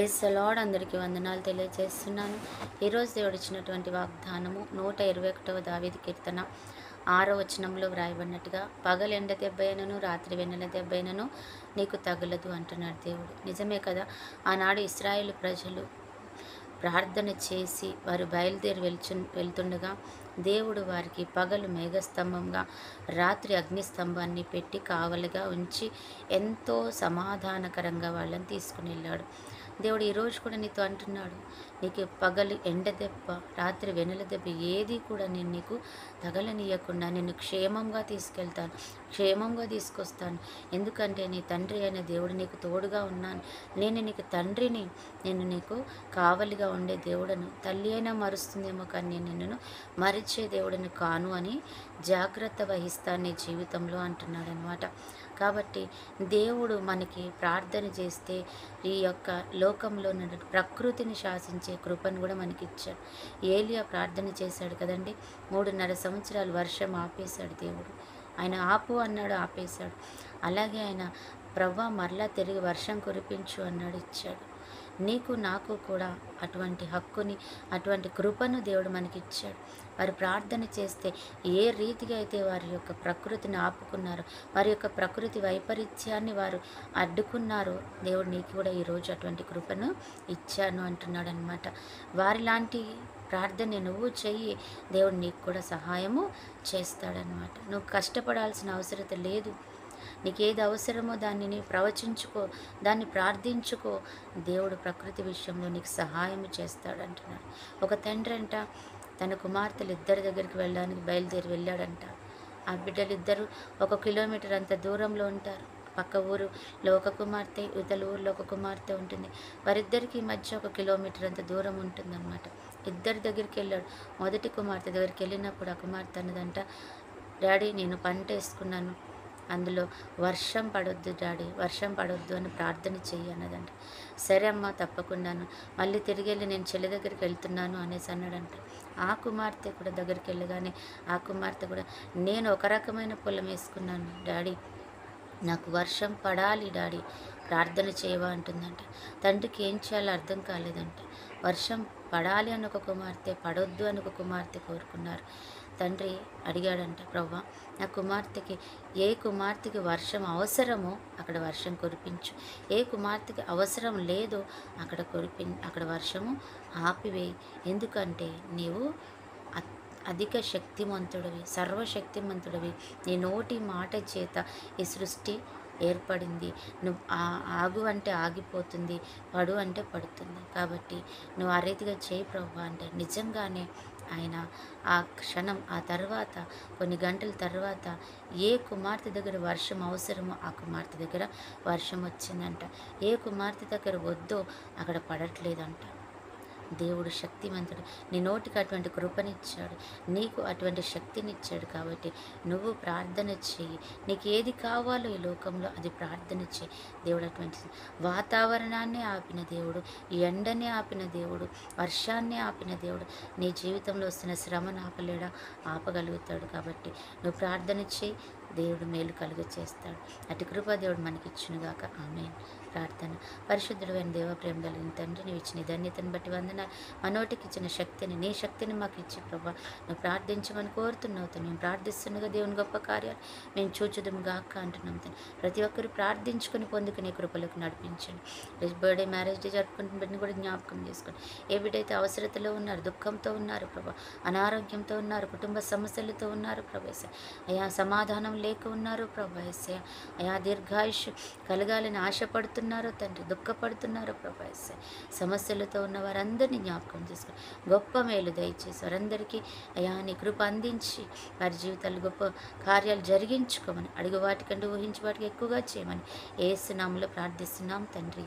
Praise the lord. అందరికీ వందనాలు తెలియజేస్తున్నాను. ఈరోజు దేవుడు ఇచ్చినటువంటి వాగ్దానము 121వ దావీదు కీర్తన 6వ వచనంలో వ్రాయబడినట్టుగా, పగలెండ దెబ్బైనను రాత్రి వెన్నెల దెబ్బైనను నీకు తగులదు అంటున్నాడు దేవుడు. నిజమే కదా. ఆనాడు ఇశ్రాయేలు ప్రజలు ప్రార్థన చేసి వారు బయలుదేరి వెళ్తుండగా దేవుడు వారికి పగలు మేఘస్తంభంగా, రాత్రి అగ్నిస్తంభాన్ని పెట్టి కావలిగా ఉంచి ఎంతో సమాధానకరంగా వాళ్ళని తీసుకుని వెళ్ళాడు. దేవుడు ఈరోజు కూడా నీతో అంటున్నాడు, నీకు పగలు ఎండ దెబ్బ, రాత్రి వెన్నెల దెబ్బ ఏది కూడా నేను నీకు తగలనీయకుండా నిన్ను క్షేమంగా తీసుకెళ్తాను, క్షేమంగా తీసుకొస్తాను. ఎందుకంటే నీ తండ్రి అయిన దేవుడు నీకు తోడుగా ఉన్నాను. నేను నీకు తండ్రిని, నేను నీకు కావలిగా ఉండే దేవుడను. తల్లి అయినా మరుస్తుందేమో కానీ నేను నిన్ను మరిచే దేవుడని కాను అని జాగ్రత్త వహిస్తాను నీ జీవితంలో అంటున్నాడు అనమాట. కాబట్టి దేవుడు మనకి ప్రార్థన చేస్తే ఈ యొక్క లోకంలో ప్రకృతిని శాసించే కృపను కూడా మనకి ఇచ్చాడు. ఏలియా ప్రార్థన చేశాడు కదండి. 3.5 సంవత్సరాలు వర్షం ఆపేశాడు దేవుడు. ఆయన ఆపు అన్నాడు, ఆపేశాడు. అలాగే ఆయన ప్రవ్వా మరలా తిరిగి వర్షం కురిపించు అన్నాడు, ఇచ్చాడు. నీకు నాకు కూడా అటువంటి హక్కుని, అటువంటి కృపను దేవుడు మనకి ఇచ్చాడు. వారు ప్రార్థన చేస్తే ఏ రీతిగా అయితే వారి యొక్క ప్రకృతిని ఆపుకున్నారో, వారి యొక్క ప్రకృతి వైపరీత్యాన్ని వారు అడ్డుకున్నారో, దేవుడు నీకు కూడా ఈరోజు అటువంటి కృపను ఇచ్చాను అంటున్నాడు అనమాట. వారిలాంటి ప్రార్థన నువ్వు చెయ్యి, దేవుడు నీకు కూడా సహాయము చేస్తాడనమాట. నువ్వు కష్టపడాల్సిన అవసరం లేదు. నీకేది అవసరమో దాన్ని నీవు ప్రవచించుకో, దాన్ని ప్రార్థించుకో. దేవుడు ప్రకృతి విషయంలో నీకు సహాయం చేస్తాడు అంటున్నాడు. ఒక తండ్రి అంట తన కుమార్తెలు ఇద్దరి దగ్గరికి వెళ్ళడానికి బయలుదేరి వెళ్ళాడంట. ఆ బిడ్డలిద్దరూ 1 కిలోమీటర్ అంత దూరంలో ఉంటారు. పక్క ఊరులో ఒక కుమార్తె, ఇవతల ఊరిలో ఒక కుమార్తె ఉంటుంది. వారిద్దరికి మధ్య 1 కిలోమీటర్ అంత దూరం ఉంటుందన్నమాట. ఇద్దరి దగ్గరికి వెళ్ళాడు. మొదటి కుమార్తె దగ్గరికి వెళ్ళినప్పుడు ఆ కుమార్తె అన్నదంట, డాడీ నేను పంట వేసుకున్నాను, అందులో వర్షం పడొద్దు డాడీ, వర్షం పడొద్దు అని ప్రార్థన చెయ్యి అన్నదంట. సరే అమ్మ తప్పకుండాను, మళ్ళీ తిరిగి వెళ్ళి నేను చెల్లి దగ్గరికి వెళ్తున్నాను అనేసి అన్నాడంట. ఆ కుమార్తె కూడా దగ్గరికి వెళ్ళగానే ఆ కుమార్తె కూడా, నేను ఒక రకమైన పొలం వేసుకున్నాను డాడీ, నాకు వర్షం పడాలి డాడీ, ప్రార్థన చేయవా అంటుందంట. తండ్రికి ఏం చేయాలో అర్థం కాలేదంట. వర్షం పడాలి అని ఒక కుమార్తె, పడొద్దు అని ఒక కుమార్తె కోరుకున్నారు. తండ్రి అడిగాడంట, ప్రవ్వా నా కుమార్తెకి, ఏ కుమార్తెకి వర్షం అవసరమో అక్కడ వర్షం కురిపించు, ఏ కుమార్తెకి అవసరం లేదో అక్కడ వర్షము ఆపివేయి. ఎందుకంటే నీవు అధిక శక్తిమంతుడివి, సర్వశక్తిమంతుడివి. నీ నోటి మాట చేత ఈ సృష్టి ఏర్పడింది. నువ్వు ఆగు అంటే ఆగిపోతుంది, పడు అంటే పడుతుంది. కాబట్టి నువ్వు ఆ రీతిగా చేయి ప్రవ్వా అంటే నిజంగానే ఆయన ఆ క్షణం, ఆ తర్వాత కొన్ని గంటల తర్వాత ఏ కుమార్తె దగ్గర వర్షం అవసరమో ఆ కుమార్తె దగ్గర వర్షం వచ్చిందంట. ఏ కుమార్తె దగ్గర వద్దో అక్కడ పడట్లేదంట. దేవుడు శక్తివంతుడు. నీ నోటికి అటువంటి కృపనిచ్చాడు, నీకు అటువంటి శక్తినిచ్చాడు. కాబట్టి నువ్వు ప్రార్థన చెయ్యి. నీకు ఏది కావాలో ఈ లోకంలో అది ప్రార్థన చెయ్యి. దేవుడు అటువంటి వాతావరణాన్ని ఆపిన దేవుడు, ఎండని ఆపిన దేవుడు, వర్షాన్ని ఆపిన దేవుడు. నీ జీవితంలో వస్తున్న శ్రమను ఆపలేడా? ఆపగలుగుతాడు. కాబట్టి నువ్వు ప్రార్థన చేయి, దేవుడు మేలు కలుగ చేస్తాడు. అటు కృప దేవుడు మనకి ఇచ్చునుగాక. ఆమేన్. ప్రార్థన. పరిశుద్ధుడు అయిన దేవ, ప్రేమ కలిగిన తండ్రి, నువ్వు ఇచ్చిన ధన్యతను బట్టి వందనాలు. మా నోటికి ఇచ్చిన శక్తిని, నీ శక్తిని మాకు ఇచ్చి ప్రభా నువ్వు ప్రార్థించమని కోరుతున్నావు. మేము ప్రార్థిస్తుండగా దేవుని గొప్ప కార్యాలు మేము చూచుదుము గాక అంటున్నాం. ప్రతి ఒక్కరు ప్రార్థించుకొని పొందుకునే కృపలకు నడిపించండి. బర్త్డే, మ్యారేజ్ డే జరుపుకుంటున్న బిడ్డని కూడా జ్ఞాపకం చేసుకోండి. ఏ బిడ్డైతే అవసరతలో ఉన్నారు, దుఃఖంతో ఉన్నారు ప్రభా, అనారోగ్యంతో ఉన్నారు, కుటుంబ సమస్యలతో ఉన్నారు ప్రభేస, అయా సమాధానం లేక ఉన్నారు ప్రభాయస్య, అయా దీర్ఘాయుష్ కలగాలని ఆశపడుతున్నారో తండ్రి, దుఃఖపడుతున్నారో ప్రభాయస్య, సమస్యలతో ఉన్న వారందరినీ జ్ఞాపకం చేసుకొని గొప్ప మేలు దయచేసి వారందరికీ అయా నీ కృప అందించి వారి జీవితాలు గొప్ప కార్యాలు జరిగించుకోమని, అడుగు వాటికంటే ఊహించి వాటికి ఎక్కువగా చేయమని యేసు నామములో ప్రార్థిస్తున్నాం తండ్రి.